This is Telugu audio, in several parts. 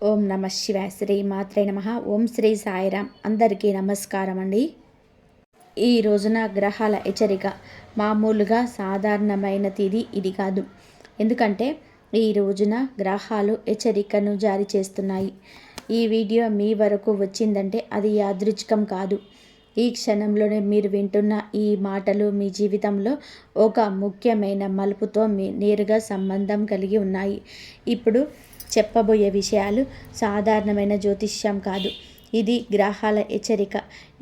ఓం నమ శివాయ. శ్రీ మాత్రే నమ. ఓం శ్రీ సాయిరామ్. అందరికీ నమస్కారం అండి. ఈ రోజున గ్రహాల హెచ్చరిక మామూలుగా సాధారణమైనది ఇది కాదు. ఎందుకంటే ఈ రోజున గ్రహాలు హెచ్చరికను జారీ చేస్తున్నాయి. ఈ వీడియో మీ వరకు వచ్చిందంటే అది యాదృచ్ఛికం కాదు. ఈ క్షణంలోనే మీరు వింటున్న ఈ మాటలు మీ జీవితంలో ఒక ముఖ్యమైన మలుపుతో నేరుగా సంబంధం కలిగి ఉన్నాయి. ఇప్పుడు చెప్పబోయే విషయాలు సాధారణమైన జ్యోతిష్యం కాదు. ఇది గ్రహాల హెచ్చరిక.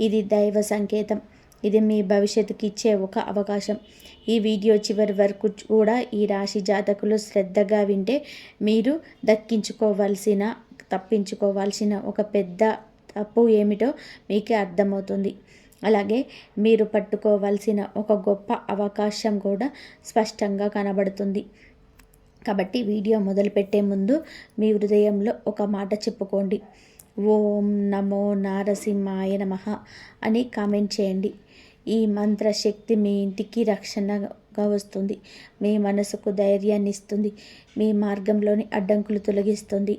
ఇది దైవ సంకేతం. ఇది మీ భవిష్యత్తుకి ఇచ్చే ఒక అవకాశం. ఈ వీడియో చివరి వరకు కూడా ఈ రాశి జాతకులు శ్రద్ధగా వింటే మీరు తప్పించుకోవాల్సిన ఒక పెద్ద తప్పు ఏమిటో మీకే అర్థమవుతుంది. అలాగే మీరు పట్టుకోవాల్సిన ఒక గొప్ప అవకాశం కూడా స్పష్టంగా కనబడుతుంది. కాబట్టి వీడియో మొదలుపెట్టే ముందు మీ హృదయంలో ఒక మాట చెప్పుకోండి. ఓం నమో నారసింహాయ నమః అని కామెంట్ చేయండి. ఈ మంత్రశక్తి మీ ఇంటికి రక్షణగా వస్తుంది. మీ మనసుకు ధైర్యాన్ని ఇస్తుంది. మీ మార్గంలోని అడ్డంకులు తొలగిస్తుంది.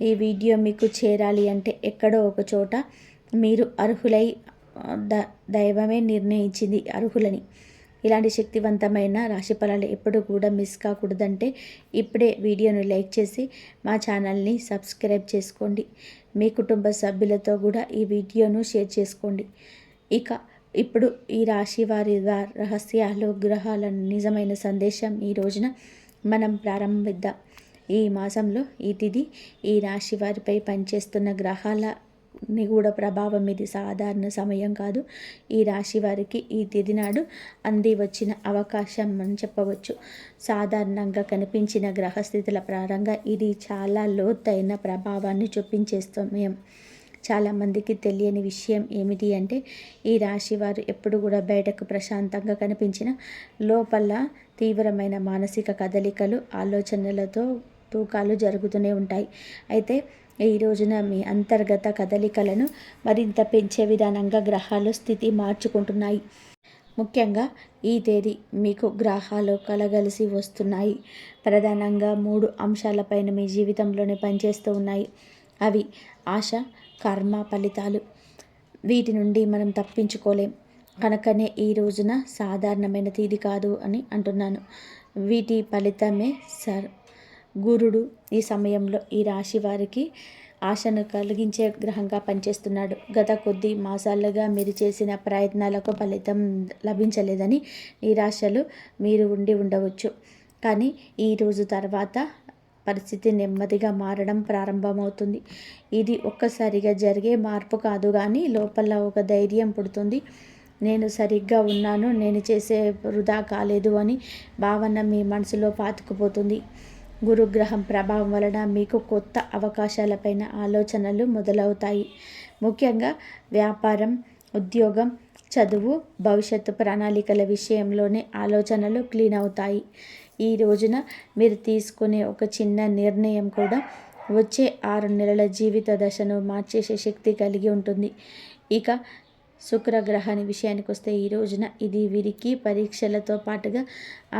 ఈ వీడియో మీకు చేరాలి అంటే ఎక్కడో ఒక చోట మీరు అర్హులై దైవమే నిర్ణయించింది అర్హులని. ఇలాంటి శక్తివంతమైన రాశి ఫలాలు ఎప్పుడు కూడా మిస్ కాకూడదంటే ఇప్పుడే వీడియోను లైక్ చేసి మా ఛానల్ని సబ్స్క్రైబ్ చేసుకోండి. మీ కుటుంబ సభ్యులతో కూడా ఈ వీడియోను షేర్ చేసుకోండి. ఇప్పుడు ఈ రాశి వారి రహస్యాలు, గ్రహాల నిజమైన సందేశం ఈ రోజున మనం ప్రారంభిద్దాం. ఈ మాసంలో ఈ తిథి ఈ రాశి వారిపై పనిచేస్తున్న గ్రహాల నిగూఢ ప్రభావం ఇది సాధారణ సమయం కాదు. ఈ రాశి వారికి ఈ తిథి నాడు అంది వచ్చిన అవకాశం అని చెప్పవచ్చు. సాధారణంగా కనిపించిన గ్రహస్థితుల ప్రారంగా ఇది చాలా లోతైన ప్రభావాన్ని చూపించే సమయం. చాలామందికి తెలియని విషయం ఏమిటి అంటే ఈ రాశి వారు ఎప్పుడు కూడా బయటకు ప్రశాంతంగా కనిపించిన లోపల తీవ్రమైన మానసిక కదలికలు, ఆలోచనలతో తూకాలు జరుగుతూనే ఉంటాయి. అయితే ఈ రోజున మీ అంతర్గత కదలికలను మరింత పెంచే విధానంగా గ్రహాలు స్థితి మార్చుకుంటున్నాయి. ముఖ్యంగా ఈ తేదీ మీకు గ్రహాలు కలగలిసి వస్తున్నాయి. ప్రధానంగా 3 అంశాలపైన మీ జీవితంలోనే పనిచేస్తూ ఉన్నాయి. అవి ఆశ, కర్మ, ఫలితాలు. వీటి నుండి మనం తప్పించుకోలేం. కనుకనే ఈ రోజున సాధారణమైన తేదీ కాదు అని అంటున్నాను. వీటి ఫలితమే గురుడు ఈ సమయంలో ఈ రాశి వారికి ఆశను కలిగించే గ్రహంగా పనిచేస్తున్నాడు. గత కొద్ది మాసాలుగా మీరు చేసిన ప్రయత్నాలకు ఫలితం లభించలేదని నిరాశలు మీరు ఉండవచ్చు. కానీ ఈ రోజు తర్వాత పరిస్థితి నెమ్మదిగా మారడం ప్రారంభమవుతుంది. ఇది ఒక్కసారిగా జరిగే మార్పు కాదు, కానీ లోపల ఒక ధైర్యం పుడుతుంది. నేను సరిగ్గా ఉన్నాను, నేను చేసే వృధా కాలేదు అని భావన మీ మనసులో పాతుకుపోతుంది. గురుగ్రహం ప్రభావం వలన మీకు కొత్త అవకాశాలపైన ఆలోచనలు మొదలవుతాయి. ముఖ్యంగా వ్యాపారం, ఉద్యోగం, చదువు, భవిష్యత్తు ప్రణాళికల విషయంలోనే ఆలోచనలు క్లీన్ అవుతాయి. ఈ రోజున మీరు తీసుకునే ఒక చిన్న నిర్ణయం కూడా వచ్చే 6 నెలల జీవిత దశను మార్చేసే శక్తి కలిగి ఉంటుంది. శుక్రగ్రహాన్ని విషయానికి వస్తే ఈ రోజున ఇది వీరికి పరీక్షలతో పాటుగా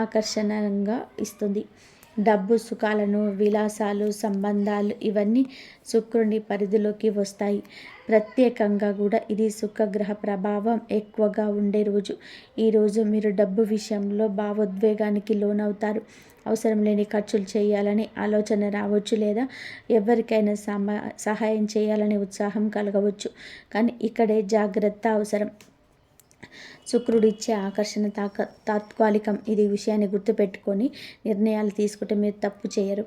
ఆకర్షణంగా ఇస్తుంది. డబ్బు, సుఖాలను, విలాసాలు, సంబంధాలు ఇవన్నీ శుక్రుని పరిధిలోకి వస్తాయి. ప్రత్యేకంగా కూడా ఇది శుక్రగ్రహ ప్రభావం ఎక్కువగా ఉండే రోజు. ఈరోజు మీరు డబ్బు విషయంలో భావోద్వేగానికి లోనవుతారు. అవసరం లేని ఖర్చులు చేయాలని ఆలోచన రావచ్చు, లేదా ఎవరికైనా సహాయం చేయాలనే ఉత్సాహం కలగవచ్చు. కానీ ఇక్కడే జాగ్రత్త అవసరం. శుక్రుడిచ్చే ఆకర్షణ తాత్కాలికం. ఇది విషయాన్ని గుర్తుపెట్టుకొని నిర్ణయాలు తీసుకుంటే మీరు తప్పు చేయరు.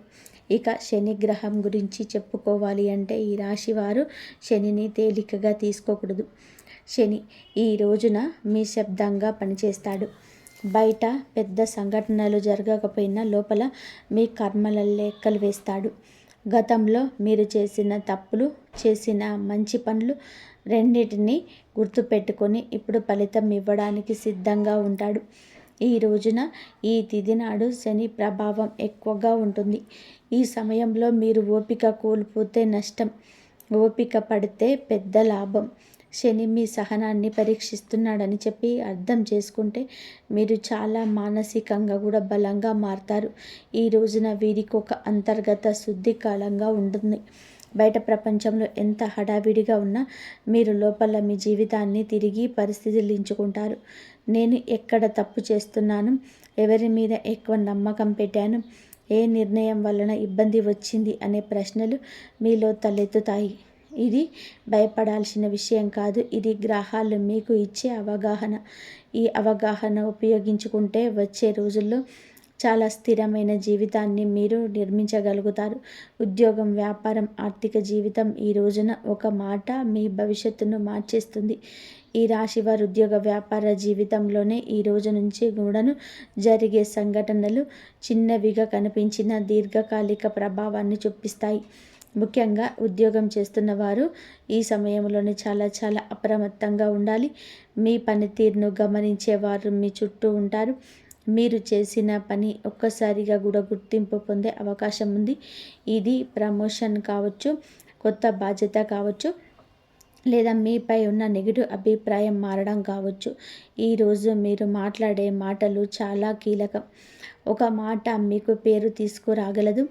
శని గ్రహం గురించి చెప్పుకోవాలి అంటే ఈ రాశి వారు శనిని తేలికగా తీసుకోకూడదు. శని ఈ రోజున మీ శబ్దంగా పనిచేస్తాడు. బయట పెద్ద సంఘటనలు జరగకపోయినా లోపల మీ కర్మల లెక్కలు వేస్తాడు. గతంలో మీరు చేసిన తప్పులు, చేసిన మంచి పనులు రెండింటినీ గుర్తుపెట్టుకొని ఇప్పుడు ఫలితం ఇవ్వడానికి సిద్ధంగా ఉంటాడు. ఈ రోజున ఈ తిథి నాడు శని ప్రభావం ఎక్కువగా ఉంటుంది. ఈ సమయంలో మీరు ఓపిక కోల్పోతే నష్టం, ఓపిక పడితే పెద్ద లాభం. శని మీ సహనాన్ని పరీక్షిస్తున్నాడని చెప్పి అర్థం చేసుకుంటే మీరు చాలా మానసికంగా కూడా బలంగా మారుతారు. ఈ రోజున వీరికి ఒక అంతర్గత శుద్ధి కాలంగా ఉంటుంది. బయట ప్రపంచంలో ఎంత హడావిడిగా ఉన్నా మీరు లోపల మీ జీవితాన్ని తిరిగి పరిశీలించుకుంటారు. నేను ఎక్కడ తప్పు చేస్తున్నాను, ఎవరి మీద ఎక్కువ నమ్మకం పెట్టాను, ఏ నిర్ణయం వలన ఇబ్బంది వచ్చింది అనే ప్రశ్నలు మీలో తలెత్తుతాయి. ఇది భయపడాల్సిన విషయం కాదు, ఇది గ్రహాలు మీకు ఇచ్చే అవగాహన. ఈ అవగాహన ఉపయోగించుకుంటే వచ్చే రోజుల్లో చాలా స్థిరమైన జీవితాన్ని మీరు నిర్మించగలుగుతారు. ఉద్యోగం, వ్యాపారం, ఆర్థిక జీవితం ఈ రోజున ఒక మాట మీ భవిష్యత్తును మార్చేస్తుంది. ఈ రాశి వారి ఉద్యోగ వ్యాపార జీవితంలోనే ఈ రోజు నుంచి కూడాను జరిగే సంఘటనలు చిన్నవిగా కనిపించిన దీర్ఘకాలిక ప్రభావాన్ని చూపిస్తాయి. ముఖ్యంగా ఉద్యోగం చేస్తున్న వారు ఈ సమయంలోనే చాలా చాలా అప్రమత్తంగా ఉండాలి. మీ పనితీరును గమనించేవారు మీ చుట్టూ ఉంటారు. మీరు చేసిన పని ఒక్కసారిగా కూడా గుర్తింపు పొందే అవకాశం ఉంది. ఇది ప్రమోషన్ కావచ్చు, కొత్త బాధ్యత కావచ్చు, లేదా మీపై ఉన్న నెగిటివ్ అభిప్రాయం మారడం కావచ్చు. ఈరోజు మీరు మాట్లాడే మాటలు చాలా కీలకం. ఒక మాట మీకు పేరు తీసుకురాగలదు,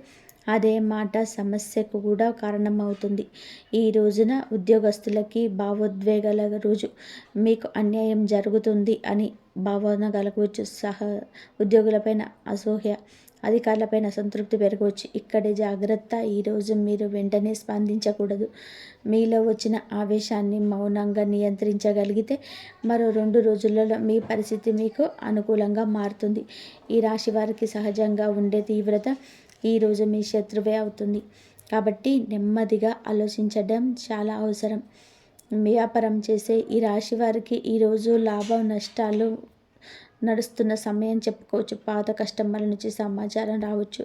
అదే మాట సమస్యకు కూడా కారణమవుతుంది. ఈ రోజున ఉద్యోగస్తులకి భావోద్వేగాల రోజు. మీకు అన్యాయం జరుగుతుంది అని భావన కలగవచ్చు. ఉద్యోగులపైన అసూయ, అధికారులపైన అసంతృప్తి పెరగవచ్చు. ఇక్కడే జాగ్రత్త. ఈరోజు మీరు వెంటనే స్పందించకూడదు. మీలో వచ్చిన ఆవేశాన్ని మౌనంగా నియంత్రించగలిగితే మరో 2 రోజులలో మీ పరిస్థితి మీకు అనుకూలంగా మారుతుంది. ఈ రాశి వారికి సహజంగా ఉండే తీవ్రత ఈరోజు మీ శత్రువే అవుతుంది. కాబట్టి నెమ్మదిగా ఆలోచించడం చాలా అవసరం. వ్యాపారం చేసే ఈ రాశి వారికి ఈరోజు లాభం నష్టాలు నడుస్తున్న సమయం చెప్పుకోవచ్చు. పాత కస్టమర్ల నుంచి సమాచారం రావచ్చు.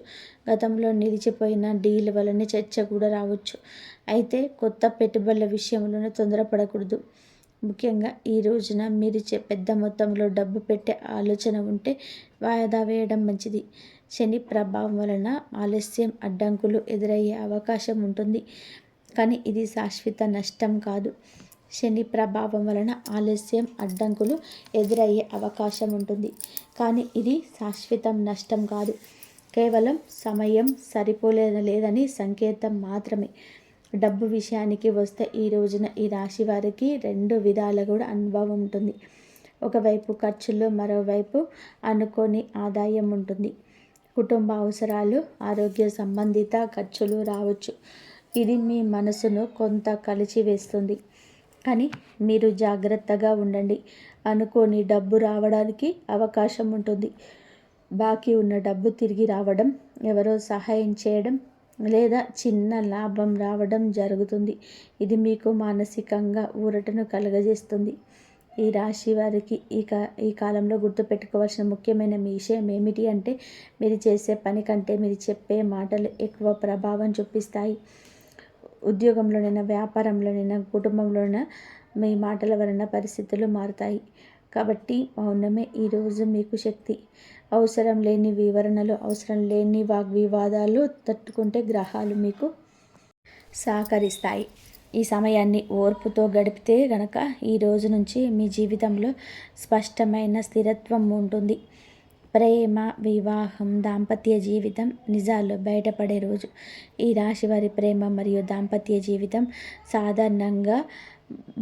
గతంలో నిలిచిపోయిన డీల్ వలన చర్చ కూడా రావచ్చు. అయితే కొత్త పెట్టుబడుల విషయంలోనే తొందరపడకూడదు. ముఖ్యంగా ఈ రోజున మీరు పెద్ద మొత్తంలో డబ్బు పెట్టే ఆలోచన ఉంటే వాయిదా వేయడం మంచిది. శని ప్రభావం వలన ఆలస్యం, అడ్డంకులు ఎదురయ్యే అవకాశం ఉంటుంది. కానీ ఇది శాశ్వత నష్టం కాదు. శని ప్రభావం వలన ఆలస్యం, అడ్డంకులు ఎదురయ్యే అవకాశం ఉంటుంది. కానీ ఇది శాశ్వతం నష్టం కాదు. కేవలం సమయం సరిపోలేదని సంకేతం మాత్రమే. డబ్బు విషయానికి వస్తే ఈ రోజున ఈ రాశి వారికి 2 విధాల కూడా అనుభవం ఉంటుంది. ఒకవైపు ఖర్చులు, మరోవైపు అనుకోని ఆదాయం ఉంటుంది. కుటుంబ అవసరాలు, ఆరోగ్య సంబంధిత ఖర్చులు రావచ్చు. ఇది మీ మనసును కొంత కలిచివేస్తుంది. కానీ మీరు జాగ్రత్తగా ఉండండి. అనుకోని డబ్బు రావడానికి అవకాశం ఉంటుంది. బాకీ ఉన్న డబ్బు తిరిగి రావడం, ఎవరో సహాయం చేయడం, లేదా చిన్న లాభం రావడం జరుగుతుంది. ఇది మీకు మానసికంగా ఊరటను కలుగజేస్తుంది. ఈ రాశి వారికి ఈ కాలంలో గుర్తుపెట్టుకోవాల్సిన ముఖ్యమైన విషయం ఏమిటి అంటే, మీరు చేసే పని కంటే మీరు చెప్పే మాటలు ఎక్కువ ప్రభావం చూపిస్తాయి. ఉద్యోగంలోనైనా, వ్యాపారంలోనైనా, కుటుంబంలోనైనా మీ మాటల వలన పరిస్థితులు మారుతాయి. కాబట్టి మౌనమే ఈరోజు మీకు శక్తి. అవసరం లేని వివరణలు, అవసరం లేని వాగ్వివాదాలు తట్టుకుంటే గ్రహాలు మీకు సహకరిస్తాయి. ఈ సమయాన్ని ఓర్పుతో గడిపితే గనక ఈ రోజు నుంచి మీ జీవితంలో స్పష్టమైన స్థిరత్వం ఉంటుంది. ప్రేమ, వివాహం, దాంపత్య జీవితం నిజాల్లో బయటపడే రోజు. ఈ రాశి వారి ప్రేమ మరియు దాంపత్య జీవితం సాధారణంగా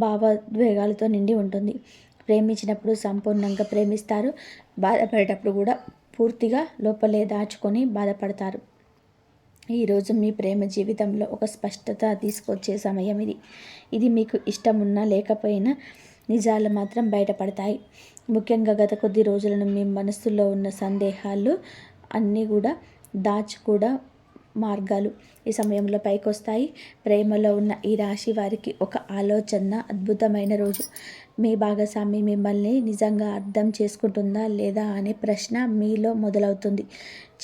భావోద్వేగాలతో నిండి ఉంటుంది. ప్రేమించినప్పుడు సంపూర్ణంగా ప్రేమిస్తారు. బాధపడేటప్పుడు కూడా పూర్తిగా లోపలే దాచుకొని బాధపడతారు. ఈరోజు మీ ప్రేమ జీవితంలో ఒక స్పష్టత తీసుకొచ్చే సమయం ఇది. ఇది మీకు ఇష్టం ఉన్నా లేకపోయినా నిజాలు మాత్రం బయటపడతాయి. ముఖ్యంగా గత కొద్ది రోజులను మీ మనస్సులో ఉన్న సందేహాలు అన్నీ కూడా దాచుకూడా మార్గాలు ఈ సమయంలో పైకొస్తాయి. ప్రేమలో ఉన్న ఈ రాశి వారికి ఒక ఆలోచన అద్భుతమైన రోజు. మీ భాగస్వామి మిమ్మల్ని నిజంగా అర్థం చేసుకుంటుందా లేదా అనే ప్రశ్న మీలో మొదలవుతుంది.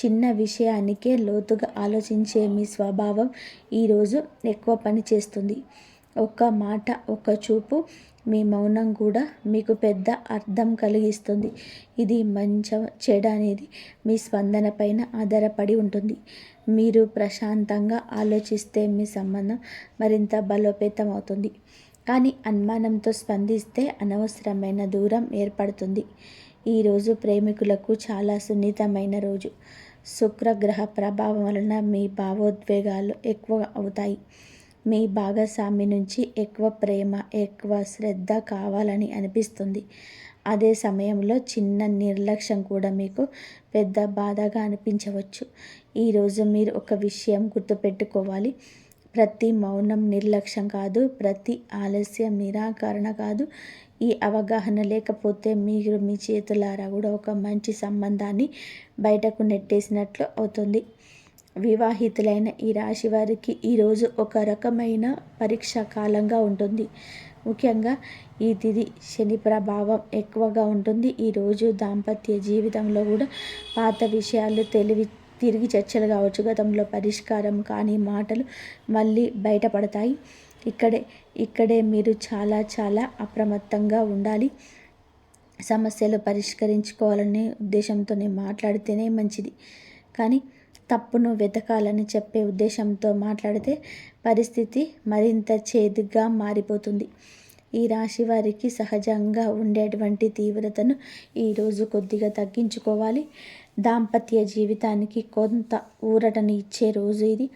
చిన్న విషయానికే లోతుగా ఆలోచించే మీ స్వభావం ఈరోజు ఎక్కువ పని చేస్తుంది. ఒక్క మాట, ఒక్క చూపు, మీ మౌనం కూడా మీకు పెద్ద అర్థం కలిగిస్తుంది. ఇది మంచి చెడు అనేది మీ స్పందన పైన ఆధారపడి ఉంటుంది. మీరు ప్రశాంతంగా ఆలోచిస్తే మీ సంబంధం మరింత బలోపేతం అవుతుంది. కానీ అనుమానంతో స్పందిస్తే అనవసరమైన దూరం ఏర్పడుతుంది. ఈరోజు ప్రేమికులకు చాలా సున్నితమైన రోజు. శుక్రగ్రహ ప్రభావం వలన మీ భావోద్వేగాలు ఎక్కువ అవుతాయి. మీ భాగస్వామి నుంచి ఎక్కువ ప్రేమ, ఎక్కువ శ్రద్ధ కావాలని అనిపిస్తుంది. అదే సమయంలో చిన్న నిర్లక్ష్యం కూడా మీకు పెద్ద బాధగా అనిపించవచ్చు. ఈరోజు మీరు ఒక విషయం గుర్తుపెట్టుకోవాలి. ప్రతి మౌనం నిర్లక్ష్యం కాదు, ప్రతి ఆలస్యం నిరాకరణ కాదు. ఈ అవగాహన లేకపోతే మీరు మీ చేతులారా కూడా ఒక మంచి సంబంధాన్ని బయటకు నెట్టేసినట్లు అవుతుంది. వివాహితులైన ఈ రాశి వారికి ఈరోజు ఒక రకమైన పరీక్షా కాలంగా ఉంటుంది. ముఖ్యంగా ఈ తిథి శని ప్రభావం ఎక్కువగా ఉంటుంది. ఈరోజు దాంపత్య జీవితంలో కూడా పాత విషయాలు తిరిగి చర్చలు కావచ్చు, గతంలో పరిష్కారం కాని మాటలు మళ్ళీ బయటపడతాయి. ఇక్కడే మీరు చాలా అప్రమత్తంగా ఉండాలి. సమస్యలు పరిష్కరించుకోవాలనే ఉద్దేశంతోనే మాట్లాడితేనే మంచిది. కానీ తప్పును వెతకాలని చెప్పే ఉద్దేశంతో మాట్లాడితే పరిస్థితి మరింత చేదుగా మారిపోతుంది. ఈ రాశి వారికి సహజంగా ఉండేటువంటి తీవ్రతను ఈరోజు కొద్దిగా తగ్గించుకోవాలి. దాంపత్య జీవితానికి కొంత ఊరటని ఇచ్చే రోజు ఇది.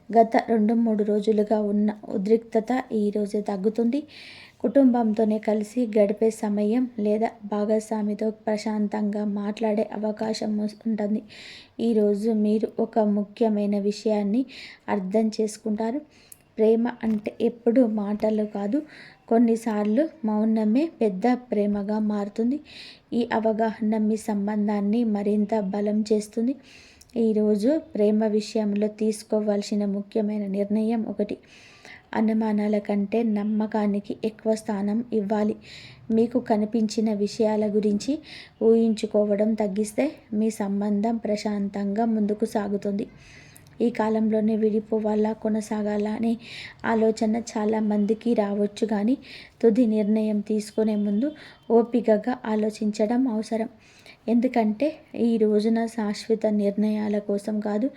గత 2-3 రోజులుగా ఉన్న ఉద్రిక్తత ఈరోజే తగ్గుతుంది. కుటుంబంతోనే కలిసి గడిపే సమయం లేదా భాగస్వామితో ప్రశాంతంగా మాట్లాడే అవకాశం ఉంటుంది. ఈరోజు మీరు ఒక ముఖ్యమైన విషయాన్ని అర్థం చేసుకుంటారు. ప్రేమ అంటే ఎప్పుడు మాటలు కాదు, కొన్నిసార్లు మౌనమే పెద్ద ప్రేమగా మారుతుంది. ఈ అవగాహన మీ సంబంధాన్ని మరింత బలం చేస్తుంది. ఈరోజు ప్రేమ విషయంలో తీసుకోవాల్సిన ముఖ్యమైన నిర్ణయం ఒకటి. అనుమానాల కంటే నమ్మకానికి ఎక్కువ స్థానం ఇవ్వాలి. మీకు కనిపించిన విషయాల గురించి ఊహించుకోవడం తగ్గిస్తే మీ సంబంధం ప్రశాంతంగా ముందుకు సాగుతుంది. ఈ కాలంలోనే విడిపోవాలా, కొనసాగాలా అనే ఆలోచన చాలామందికి రావచ్చు. కానీ తుది నిర్ణయం తీసుకునే ముందు ఓపికగా ఆలోచించడం అవసరం. ఎందుకంటే ఈ రోజున శాశ్వత నిర్ణయాల కోసం కాదు,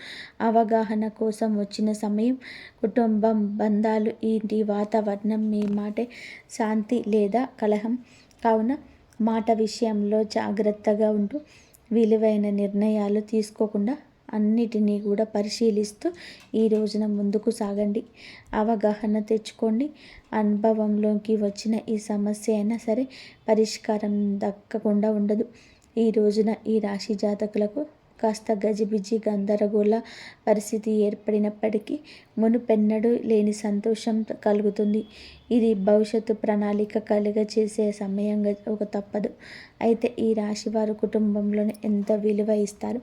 అవగాహన కోసం వచ్చిన సమయం. కుటుంబం, బంధాలు, ఇంటి వాతావరణం మీ మాటే శాంతి లేదా కలహం. కావున మాట విషయంలో జాగ్రత్తగా ఉంటూ విలువైన నిర్ణయాలు తీసుకోకుండా అన్నిటినీ కూడా పరిశీలిస్తూ ఈ రోజున ముందుకు సాగండి. అవగాహన తెచ్చుకోండి. అనుభవంలోకి వచ్చిన ఈ సమస్య అయినా సరే పరిష్కారం దక్కకుండా ఉండదు. ఈ రోజున ఈ రాశి జాతకులకు కాస్త గజిబిజి గందరగోళ పరిస్థితి ఏర్పడినప్పటికీ మునుపెన్నడూ లేని సంతోషం కలుగుతుంది. ఇది భవిష్యత్తు ప్రణాళిక చేసే సమయంగా ఒక తప్పదు. అయితే ఈ రాశి వారు కుటుంబంలోనే ఎంత విలువ ఇస్తారు.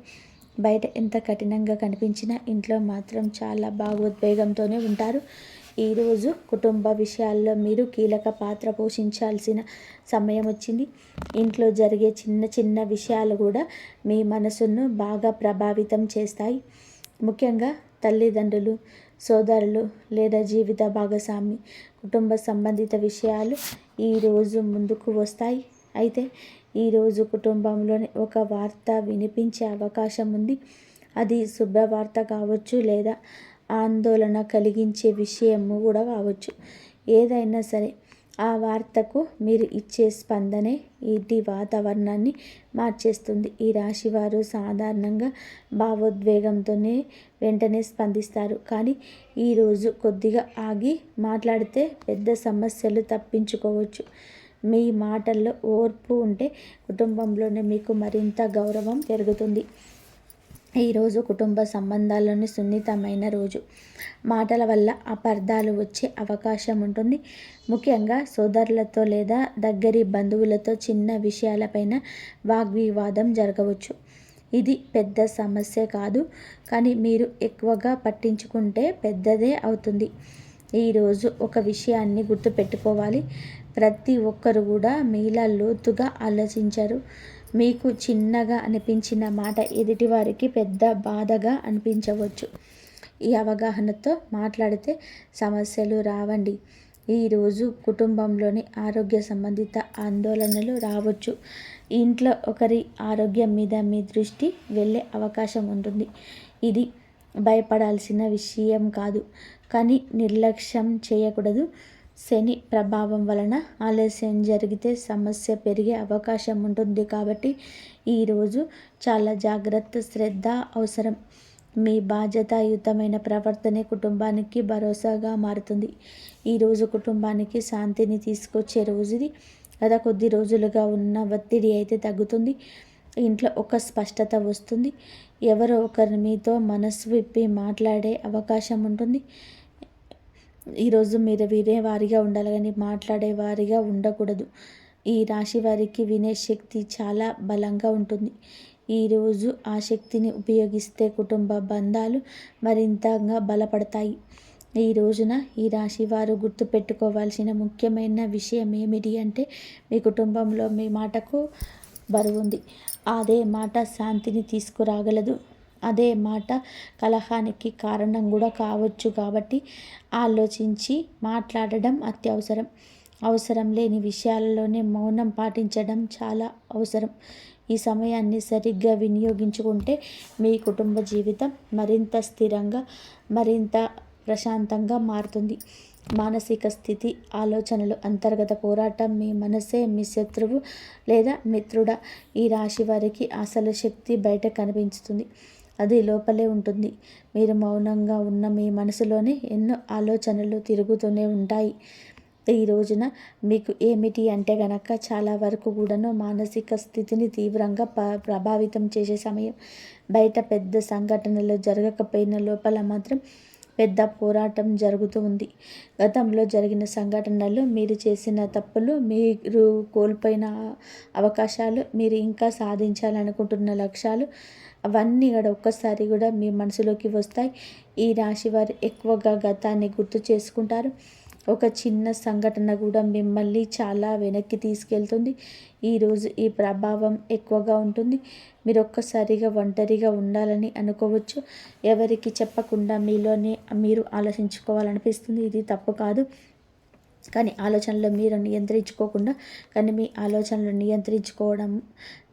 బయట ఎంత కఠినంగా కనిపించినా ఇంట్లో మాత్రం చాలా భావోద్వేగంతోనే ఉంటారు. ఈరోజు కుటుంబ విషయాల్లో మీరు కీలక పాత్ర పోషించాల్సిన సమయం వచ్చింది. ఇంట్లో జరిగే చిన్న విషయాలు కూడా మీ మనసును బాగా ప్రభావితం చేస్తాయి. ముఖ్యంగా తల్లిదండ్రులు, సోదరులు లేదా జీవిత భాగస్వామి, కుటుంబ సంబంధిత విషయాలు ఈరోజు ముందుకు వస్తాయి. అయితే ఈరోజు కుటుంబంలోని ఒక వార్త వినిపించే అవకాశం ఉంది. అది శుభవార్త కావచ్చు లేదా ఆందోళన కలిగించే విషయము కూడా కావచ్చు. ఏదైనా సరే ఆ వార్తకు మీరు ఇచ్చే స్పందనే ఇంటి వాతావరణాన్ని మార్చేస్తుంది. ఈ రాశివారు సాధారణంగా భావోద్వేగంతోనే వెంటనే స్పందిస్తారు. కానీ ఈరోజు కొద్దిగా ఆగి మాట్లాడితే పెద్ద సమస్యలు తప్పించుకోవచ్చు. మీ మాటల్లో ఓర్పు ఉంటే కుటుంబంలోనే మీకు మరింత గౌరవం పెరుగుతుంది. ఈరోజు కుటుంబ సంబంధాల్లోని సున్నితమైన రోజు. మాటల వల్ల అపార్థాలు వచ్చే అవకాశం ఉంటుంది. ముఖ్యంగా సోదరులతో లేదా దగ్గరి బంధువులతో చిన్న విషయాలపైన వాగ్వివాదం జరగవచ్చు. ఇది పెద్ద సమస్య కాదు, కానీ మీరు ఎక్కువగా పట్టించుకుంటే పెద్దదే అవుతుంది. ఈరోజు ఒక విషయాన్ని గుర్తుపెట్టుకోవాలి. ప్రతి ఒక్కరు కూడా మీలా లోతుగా ఆలోచించరు. మీకు చిన్నగా అనిపించిన మాట ఎదుటివారికి పెద్ద బాధగా అనిపించవచ్చు. ఈ అవగాహనతో మాట్లాడితే సమస్యలు రావండి. ఈరోజు కుటుంబంలోని ఆరోగ్య సంబంధిత ఆందోళనలు రావచ్చు. ఇంట్లో ఒకరి ఆరోగ్యం మీద మీ దృష్టి వెళ్ళే అవకాశం ఉంటుంది. ఇది భయపడాల్సిన విషయం కాదు, కానీ నిర్లక్ష్యం చేయకూడదు. శని ప్రభావం వలన ఆలస్యం జరిగితే సమస్య పెరిగే అవకాశం ఉంటుంది. కాబట్టి ఈరోజు చాలా జాగ్రత్త, శ్రద్ధ అవసరం. మీ బాధ్యతాయుతమైన ప్రవర్తనే కుటుంబానికి భరోసాగా మారుతుంది. ఈరోజు కుటుంబానికి శాంతిని తీసుకొచ్చే రోజు ఇది. గత కొద్ది రోజులుగా ఉన్న ఒత్తిడి అయితే తగ్గుతుంది. ఇంట్లో ఒక స్పష్టత వస్తుంది. ఎవరో ఒకరు మీతో మనసు విప్పి మాట్లాడే అవకాశం ఉంటుంది. ఈరోజు మీరు వినేవారిగా ఉండాలి కానీ మాట్లాడేవారిగా ఉండకూడదు. ఈ రాశి వారికి వినే శక్తి చాలా బలంగా ఉంటుంది. ఈరోజు ఆ శక్తిని ఉపయోగిస్తే కుటుంబ బంధాలు మరింతగా బలపడతాయి. ఈ రోజున ఈ రాశి వారు గుర్తుపెట్టుకోవాల్సిన ముఖ్యమైన విషయం ఏమిటి అంటే, మీ కుటుంబంలో మీ మాటకు బరువుంది. అదే మాట శాంతిని తీసుకురాగలదు. అదే మాట కలహానికి కారణం కూడా కావచ్చు. కాబట్టి ఆలోచించి మాట్లాడడం అత్యవసరం. అవసరం లేని విషయాలలోనే మౌనం పాటించడం చాలా అవసరం. ఈ సమయాన్ని సరిగ్గా వినియోగించుకుంటే మీ కుటుంబ జీవితం మరింత స్థిరంగా, మరింత ప్రశాంతంగా మారుతుంది. మానసిక స్థితి, ఆలోచనలు, అంతర్గత పోరాటం. మీ మనసే మీ శత్రువు లేదా మిత్రుడా? ఈ రాశి వారికి అసలు శక్తి బయట కనిపించుతుంది. అది లోపలే ఉంటుంది. మీరు మౌనంగా ఉన్న మీ మనసులోనే ఎన్నో ఆలోచనలు తిరుగుతూనే ఉంటాయి. ఈ రోజున మీకు ఏమిటి అంటే గనక చాలా వరకు కూడాను మానసిక స్థితిని తీవ్రంగా ప్రభావితం చేసే సమయం. బయట పెద్ద సంఘటనలు జరగకపోయిన లోపల మాత్రం పెద్ద పోరాటం జరుగుతూ ఉంది. గతంలో జరిగిన సంఘటనలు, మీరు చేసిన తప్పులు, మీరు కోల్పోయిన అవకాశాలు, మీరు ఇంకా సాధించాలనుకుంటున్న లక్ష్యాలు, అవన్నీ కూడా ఒక్కసారి కూడా మీ మనసులోకి వస్తాయి. ఈ రాశి వారు ఎక్కువగా గతాన్ని గుర్తు చేసుకుంటారు. ఒక చిన్న సంఘటన కూడా మిమ్మల్ని చాలా వెనక్కి తీసుకెళ్తుంది. ఈరోజు ఈ ప్రభావం ఎక్కువగా ఉంటుంది. మీరు ఒక్కసారిగా ఒంటరిగా ఉండాలని అనుకోవచ్చు. ఎవరికి చెప్పకుండా మీలోనే మీరు ఆలోచించుకోవాలనిపిస్తుంది. ఇది తప్పు కాదు. కానీ ఆలోచనలు మీరు నియంత్రించుకోకుండా, కానీ మీ ఆలోచనలు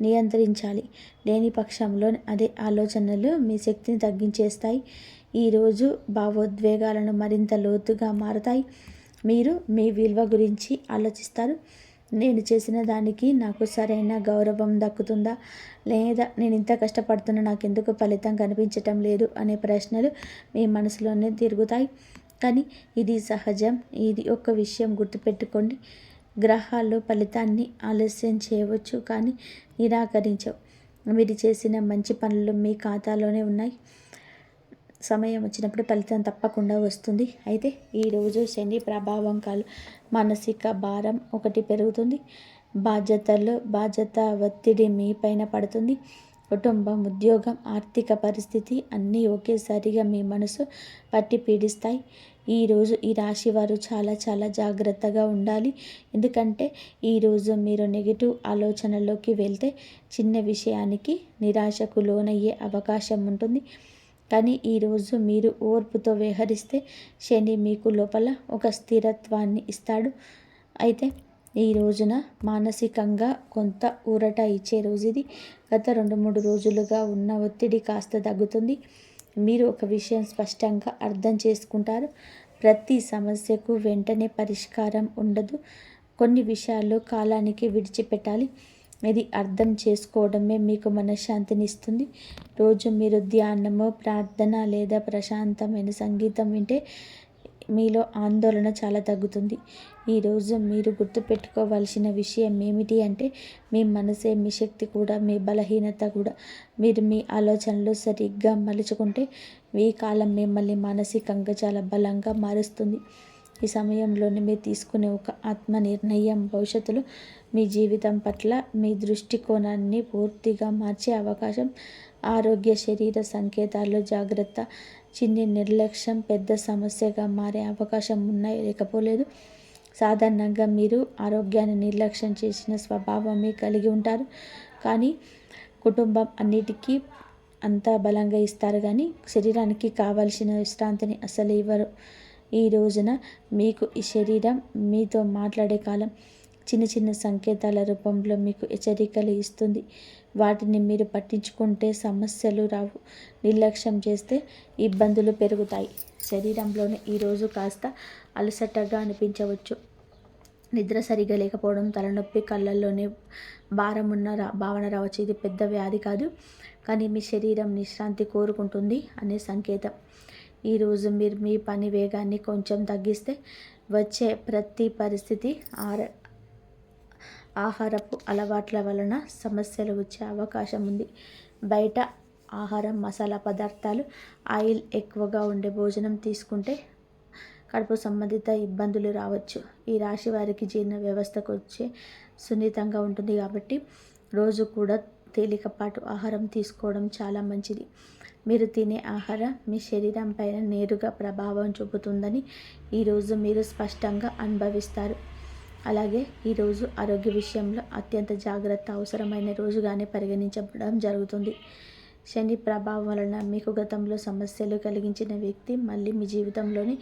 నియంత్రించాలి. లేని పక్షంలో అదే ఆలోచనలు మీ శక్తిని తగ్గించేస్తాయి. ఈరోజు భావోద్వేగాలను మరింత లోతుగా మారతాయి. మీరు మీ విలువ గురించి ఆలోచిస్తారు. నేను చేసిన దానికి నాకు సరైన గౌరవం దక్కుతుందా, లేదా నేను ఇంత కష్టపడుతున్నా నాకెందుకు ఫలితం కనిపించటం లేదు అనే ప్రశ్నలు మీ మనసులోనే తిరుగుతాయి. కానీ ఇది సహజం. ఇది ఒక విషయం గుర్తుపెట్టుకోండి. గ్రహాలు ఫలితాన్ని ఆలస్యం చేయవచ్చు కానీ నిరాకరించవు. మీరు చేసిన మంచి పనులు మీ ఖాతాలోనే ఉన్నాయి. సమయం వచ్చినప్పుడు ఫలితం తప్పకుండా వస్తుంది. అయితే ఈరోజు శని ప్రభావం మానసిక భారం ఒకటి పెరుగుతుంది. బాధ్యత ఒత్తిడి మీ పైన పడుతుంది. కుటుంబం, ఉద్యోగం, ఆర్థిక పరిస్థితి అన్నీ ఒకేసారిగా మీ మనసు పట్టి పీడిస్తాయి. ఈరోజు ఈ రాశి వారు చాలా చాలా జాగ్రత్తగా ఉండాలి. ఎందుకంటే ఈరోజు మీరు నెగిటివ్ ఆలోచనలోకి వెళ్తే చిన్న విషయానికి నిరాశకు లోనయ్యే అవకాశం ఉంటుంది. కానీ ఈరోజు మీరు ఓర్పుతో వ్యవహరిస్తే శని మీకు లోపల ఒక స్థిరత్వాన్ని ఇస్తాడు. అయితే ఈ రోజున మానసికంగా కొంత ఊరట ఇచ్చే రోజు ఇది. గత 2-3 రోజులుగా ఉన్న ఒత్తిడి కాస్త తగ్గుతుంది. మీరు ఒక విషయం స్పష్టంగా అర్థం చేసుకుంటారు. ప్రతి సమస్యకు వెంటనే పరిష్కారం ఉండదు. కొన్ని విషయాలు కాలానికి విడిచిపెట్టాలి. ఇది అర్థం చేసుకోవడమే మీకు మనశ్శాంతిని ఇస్తుంది. రోజు మీరు ధ్యానము, ప్రార్థన లేదా ప్రశాంతమైన సంగీతం వింటే మీలో ఆందోళన చాలా తగ్గుతుంది. ఈరోజు మీరు గుర్తుపెట్టుకోవాల్సిన విషయం ఏమిటి అంటే, మీ మనసే మీ శక్తి కూడా, మీ బలహీనత కూడా. మీరు మీ ఆలోచనలు సరిగ్గా మలుచుకుంటే ఈ కాలం మిమ్మల్ని మానసికంగా చాలా బలంగా మారుస్తుంది. ఈ సమయంలోనే మీరు తీసుకునే ఒక ఆత్మ నిర్ణయం భవిష్యత్తులో మీ జీవితం పట్ల మీ దృష్టికోణాన్ని పూర్తిగా మార్చే అవకాశం. ఆరోగ్య, శరీర సంకేతాల్లో జాగ్రత్త. చిన్న నిర్లక్ష్యం పెద్ద సమస్యగా మారే అవకాశం లేకపోలేదు. సాధారణంగా మీరు ఆరోగ్యాన్ని నిర్లక్ష్యం చేసిన స్వభావమే కలిగి ఉంటారు. కానీ కుటుంబం అన్నిటికీ అంత బలంగా ఇస్తారు కానీ శరీరానికి కావాల్సిన విశ్రాంతిని అసలు ఇవ్వరు. ఈ రోజున మీకు ఈ శరీరం మీతో మాట్లాడే కాలం. చిన్న చిన్న సంకేతాల రూపంలో మీకు హెచ్చరికలు ఇస్తుంది. వాటిని మీరు పట్టించుకుంటే సమస్యలు రావు. నిర్లక్ష్యం చేస్తే ఇబ్బందులు పెరుగుతాయి. శరీరంలోనే ఈరోజు కాస్త అలసటగా అనిపించవచ్చు. నిద్ర సరిగా లేకపోవడం, తలనొప్పి, కళ్ళల్లోనే భారం ఉన్న భావన రావచ్చు. ఇది పెద్ద వ్యాధి కాదు. కానీ మీ శరీరం విశ్రాంతి కోరుకుంటుంది అనే సంకేతం. ఈరోజు మీరు మీ పని వేగాన్ని కొంచెం తగ్గిస్తే వచ్చే ప్రతి పరిస్థితి ఆహారపు అలవాట్ల వలన సమస్యలు వచ్చే అవకాశం ఉంది. బయట ఆహారం, మసాలా పదార్థాలు, ఆయిల్ ఎక్కువగా ఉండే భోజనం తీసుకుంటే కడుపు సంబంధిత ఇబ్బందులు రావచ్చు. ఈ రాశి వారికి జీర్ణ వ్యవస్థకు వచ్చే సున్నితంగా ఉంటుంది కాబట్టి రోజు కూడా తేలికపాటు ఆహారం తీసుకోవడం చాలా మంచిది. మీరు తినే ఆహారం మీ శరీరం పైన నేరుగా ప్రభావం చూపుతుందని ఈరోజు మీరు స్పష్టంగా అనుభవిస్తారు. అలాగే ఈరోజు ఆరోగ్య విషయంలో అత్యంత జాగ్రత్త అవసరమైన రోజుగానే పరిగణించబడడం జరుగుతుంది. శని ప్రభావం వలన మీకు గతంలో సమస్యలు కలిగించిన వ్యక్తి మళ్ళీ మీ జీవితంలోని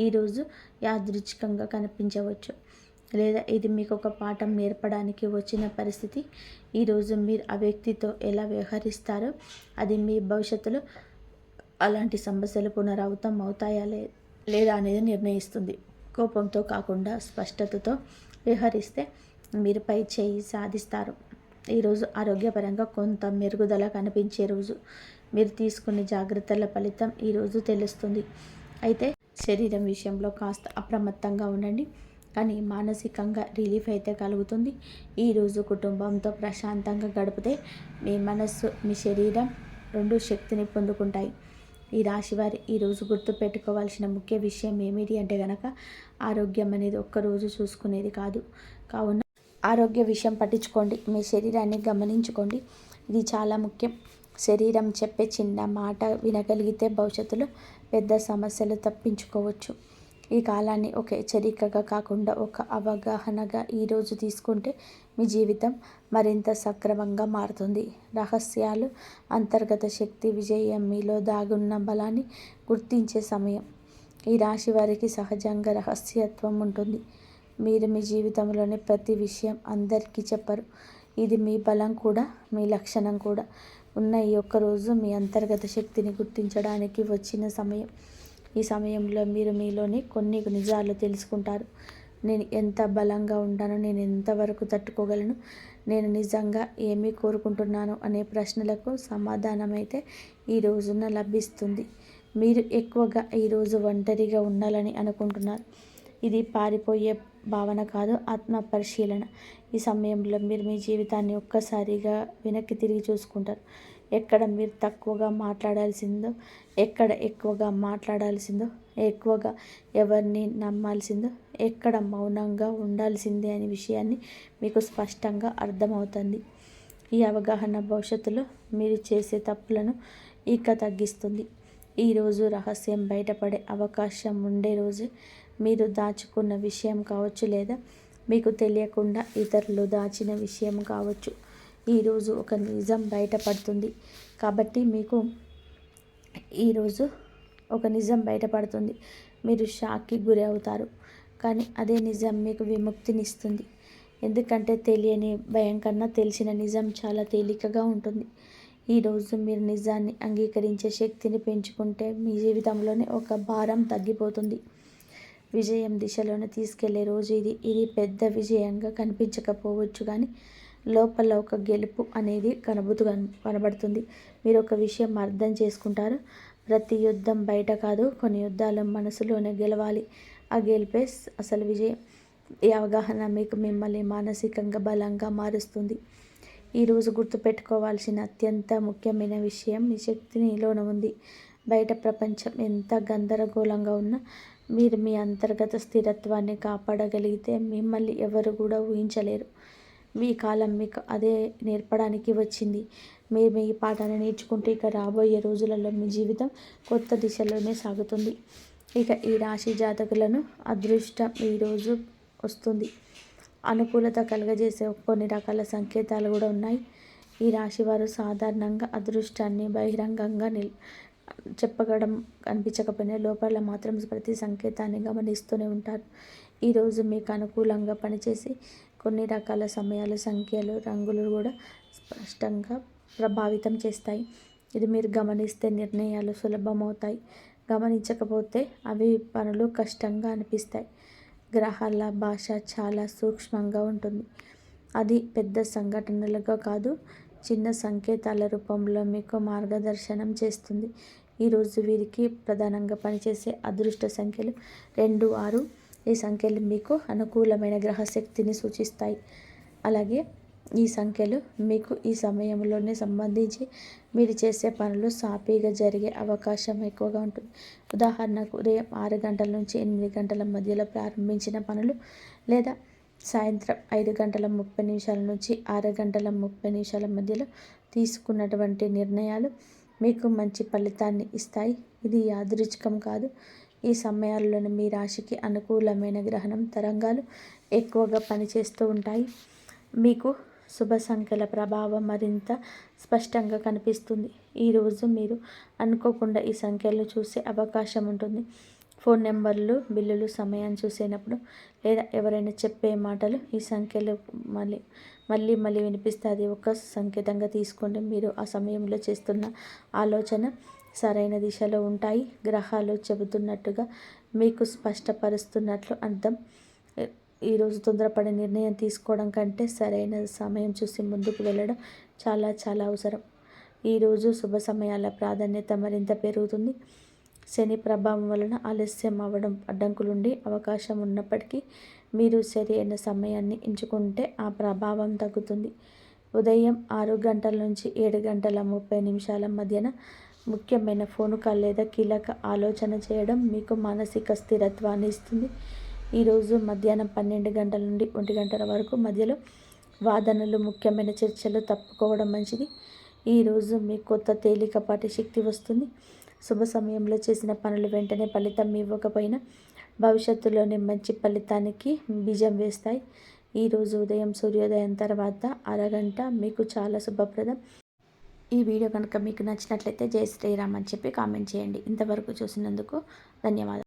ఈరోజు యాదృచ్ఛికంగా కనిపించవచ్చు, లేదా ఇది మీకు ఒక పాఠం నేర్పడానికి వచ్చిన పరిస్థితి. ఈరోజు మీరు ఆ వ్యక్తితో ఎలా వ్యవహరిస్తారో అది మీ భవిష్యత్తులో అలాంటి సమస్యలు పునరావృతం అవుతాయా లేదా అనేది నిర్ణయిస్తుంది. కోపంతో కాకుండా స్పష్టతతో వ్యవహరిస్తే మీరు పై చేయి సాధిస్తారు. ఈరోజు ఆరోగ్యపరంగా కొంత మెరుగుదల కనిపించే రోజు. మీరు తీసుకునే జాగ్రత్తల ఫలితం ఈరోజు తెలుస్తుంది. అయితే శరీరం విషయంలో కాస్త అప్రమత్తంగా ఉండండి, కానీ మానసికంగా రిలీఫ్ అయితే కలుగుతుంది. ఈరోజు కుటుంబంతో ప్రశాంతంగా గడిపితే మీ మనస్సు, మీ శరీరం రెండు శక్తిని పొందుకుంటాయి. ఈ రాశివారి ఈరోజు గుర్తుపెట్టుకోవాల్సిన ముఖ్య విషయం ఏమిటి అంటే గనక, ఆరోగ్యం అనేది ఒక్కరోజు చూసుకునేది కాదు. కావున ఆరోగ్య విషయం పట్టించుకోండి, మీ శరీరాన్ని గమనించుకోండి. ఇది చాలా ముఖ్యం. శరీరం చెప్పే చిన్న మాట వినగలిగితే భవిష్యత్తులో పెద్ద సమస్యలు తప్పించుకోవచ్చు. ఈ కాలాన్ని ఒక హెచ్చరికగా కాకుండా ఒక అవగాహనగా ఈరోజు తీసుకుంటే మీ జీవితం మరింత సక్రమంగా మారుతుంది. రహస్యాలు, అంతర్గత శక్తి, విజయం మీలో దాగున్న బలాన్ని గుర్తించే సమయం. ఈ రాశి వారికి సహజంగా రహస్యత్వం ఉంటుంది. మీరు మీ జీవితంలోని ప్రతి విషయం అందరికీ చెప్పరు. ఇది మీ బలం కూడా, మీ లక్షణం కూడా. ఉన్న ఈ ఒక్కరోజు మీ అంతర్గత శక్తిని గుర్తించడానికి వచ్చిన సమయం. ఈ సమయంలో మీరు మీలోని కొన్ని నిజాలు తెలుసుకుంటారు. నేను ఎంత బలంగా ఉంటానో, నేను ఎంతవరకు తట్టుకోగలను, నేను నిజంగా ఏమి కోరుకుంటున్నాను అనే ప్రశ్నలకు సమాధానమైతే ఈ రోజున లభిస్తుంది. మీరు ఎక్కువగా ఈరోజు ఒంటరిగా ఉండాలని అనుకుంటున్నారు. ఇది పారిపోయే భావన కాదు, ఆత్మ పరిశీలన. ఈ సమయంలో మీరు మీ జీవితాన్ని ఒక్కసారిగా వెనక్కి తిరిగి చూసుకుంటారు. ఎక్కడ మీరు తక్కువగా మాట్లాడాల్సిందో, ఎక్కడ ఎక్కువగా మాట్లాడాల్సిందో, ఎక్కువగా ఎవరిని నమ్మాల్సిందో, ఎక్కడ మౌనంగా ఉండాల్సిందే అనే విషయాన్ని మీకు స్పష్టంగా అర్థమవుతుంది. ఈ అవగాహన భవిష్యత్తులో మీరు చేసే తప్పులను ఇక తగ్గిస్తుంది. ఈరోజు రహస్యం బయటపడే అవకాశం ఉండే రోజే. మీరు దాచుకున్న విషయం కావచ్చు, లేదా మీకు తెలియకుండా ఇతరులు దాచిన విషయం కావచ్చు. ఈరోజు ఒక నిజం బయటపడుతుంది. కాబట్టి మీకు ఈరోజు ఒక నిజం బయటపడుతుంది. మీరు షాక్కి గురి అవుతారు, కానీ అదే నిజం మీకు విముక్తినిస్తుంది. ఎందుకంటే తెలియని భయం కన్నా తెలిసిన నిజం చాలా తేలికగా ఉంటుంది. ఈరోజు మీరు నిజాన్ని అంగీకరించే శక్తిని పెంచుకుంటే మీ జీవితంలోనే ఒక భారం తగ్గిపోతుంది. విజయం దిశలోనే తీసుకెళ్లే రోజు ఇది. ఇది పెద్ద విజయంగా కనిపించకపోవచ్చు, కానీ లోపల ఒక గెలుపు అనేది కనబడుతుంది. మీరు ఒక విషయం అర్థం చేసుకుంటారు. ప్రతి యుద్ధం బయట కాదు, కొన్ని యుద్ధాలు మనసులోనే గెలవాలి. ఆ గెలిపే అసలు విజయం. ఈ అవగాహన మీకు మిమ్మల్ని మానసికంగా బలంగా మారుస్తుంది. ఈరోజు గుర్తుపెట్టుకోవాల్సిన అత్యంత ముఖ్యమైన విషయం, మీ శక్తి నీలోనే ఉంది. బయట ప్రపంచం ఎంత గందరగోళంగా ఉన్నా మీరు మీ అంతర్గత స్థిరత్వాన్ని కాపాడగలిగితే మిమ్మల్ని ఎవరు కూడా ఊహించలేరు. మీ కాలం మీకు అదే నేర్పడానికి వచ్చింది. మీరు మీ పాఠాన్ని నేర్చుకుంటే ఇక రాబోయే రోజులలో మీ జీవితం కొత్త దిశలోనే సాగుతుంది. ఇక ఈ రాశి జాతకులను అదృష్టం ఈరోజు వస్తుంది. అనుకూలత కలుగజేసే కొన్ని రకాల సంకేతాలు కూడా ఉన్నాయి. ఈ రాశి వారు సాధారణంగా అదృష్టాన్ని బహిరంగంగా చెప్పగడం కనిపించకపోయినా లోపల మాత్రం ప్రతి సంకేతాన్ని గమనిస్తూనే ఉంటారు. ఈరోజు మీకు అనుకూలంగా పనిచేసి కొన్ని రకాల సమయాలు, సంఖ్యలు, రంగులు కూడా స్పష్టంగా ప్రభావితం చేస్తాయి. ఇది మీరు గమనిస్తే నిర్ణయాలు సులభమవుతాయి, గమనించకపోతే అవి పనులు కష్టంగా అనిపిస్తాయి. గ్రహాల భాష చాలా సూక్ష్మంగా ఉంటుంది. అది పెద్ద సంఘటనలుగా కాదు, చిన్న సంకేతాల రూపంలో మీకు మార్గదర్శనం చేస్తుంది. ఈరోజు వీరికి ప్రధానంగా పనిచేసే అదృష్ట సంఖ్యలు 2, 6. ఈ సంఖ్యలు మీకు అనుకూలమైన గ్రహశక్తిని సూచిస్తాయి. అలాగే ఈ సంఖ్యలు మీకు ఈ సమయంలోనే సంబంధించి మీరు చేసే పనులు సాఫీగా జరిగే అవకాశం ఎక్కువగా ఉంటుంది. ఉదాహరణకు ఉదయం 6 గంటల నుంచి 8 గంటల మధ్యలో ప్రారంభించిన పనులు లేదా సాయంత్రం 5 గంటల 30 నిమిషాల నుంచి 6 గంటల 30 నిమిషాల మధ్యలో తీసుకున్నటువంటి నిర్ణయాలు మీకు మంచి ఫలితాన్ని ఇస్తాయి. ఇది యాదృచ్ఛికం కాదు. ఈ సమయాల్లోనే మీ రాశికి అనుకూలమైన గ్రహణం తరంగాలు ఎక్కువగా పనిచేస్తూ ఉంటాయి. మీకు శుభ సంఖ్యల ప్రభావం మరింత స్పష్టంగా కనిపిస్తుంది. ఈరోజు మీరు అనుకోకుండా ఈ సంఖ్యలను చూసే అవకాశం ఉంటుంది. ఫోన్ నెంబర్లు, బిల్లులు, సమయాన్ని చూసేటప్పుడు లేదా ఎవరైనా చెప్పే మాటలు ఈ సంఖ్యలు మళ్ళీ వినిపిస్తే అది ఒక సంకేతంగా తీసుకోండి. మీరు ఆ సమయంలో చేస్తున్న ఆలోచన సరైన దిశలో ఉంటాయి. గ్రహాలు చెబుతున్నట్టుగా మీకు స్పష్టపరుస్తున్నట్లు అర్థం. ఈరోజు తొందరపడే నిర్ణయం తీసుకోవడం కంటే సరైన సమయం చూసి ముందుకు వెళ్ళడం చాలా అవసరం. ఈరోజు శుభ సమయాల ప్రాధాన్యత మరింత పెరుగుతుంది. శని ప్రభావం వలన ఆలస్యం అవ్వడం అడ్డంకులుండి అవకాశం ఉన్నప్పటికీ మీరు సరైన సమయాన్ని ఎంచుకుంటే ఆ ప్రభావం తగ్గుతుంది. ఉదయం 6 గంటల నుంచి 7 గంటల 30 నిమిషాల మధ్యన ముఖ్యమైన ఫోన్ కాల్ లేదా కీలక ఆలోచన చేయడం మీకు మానసిక స్థిరత్వాన్ని ఇస్తుంది. ఈరోజు మధ్యాహ్నం 12 గంటల నుండి 1 గంటల వరకు మధ్యలో వాదనలు, ముఖ్యమైన చర్చలు తప్పుకోవడం మంచిది. ఈరోజు మీకు కొత్త తేలికపాటి శక్తి వస్తుంది. శుభ సమయంలో చేసిన పనులు వెంటనే ఫలితం ఇవ్వకపోయినా భవిష్యత్తులోనే మంచి ఫలితానికి బీజం వేస్తాయి. ఈరోజు ఉదయం సూర్యోదయం తర్వాత అరగంట మీకు చాలా శుభప్రదం. ఈ వీడియో కనుక మీకు నచ్చినట్లయితే జై శ్రీరామ్ అని చెప్పి కామెంట్ చేయండి. ఇంతవరకు చూసినందుకు ధన్యవాదాలు.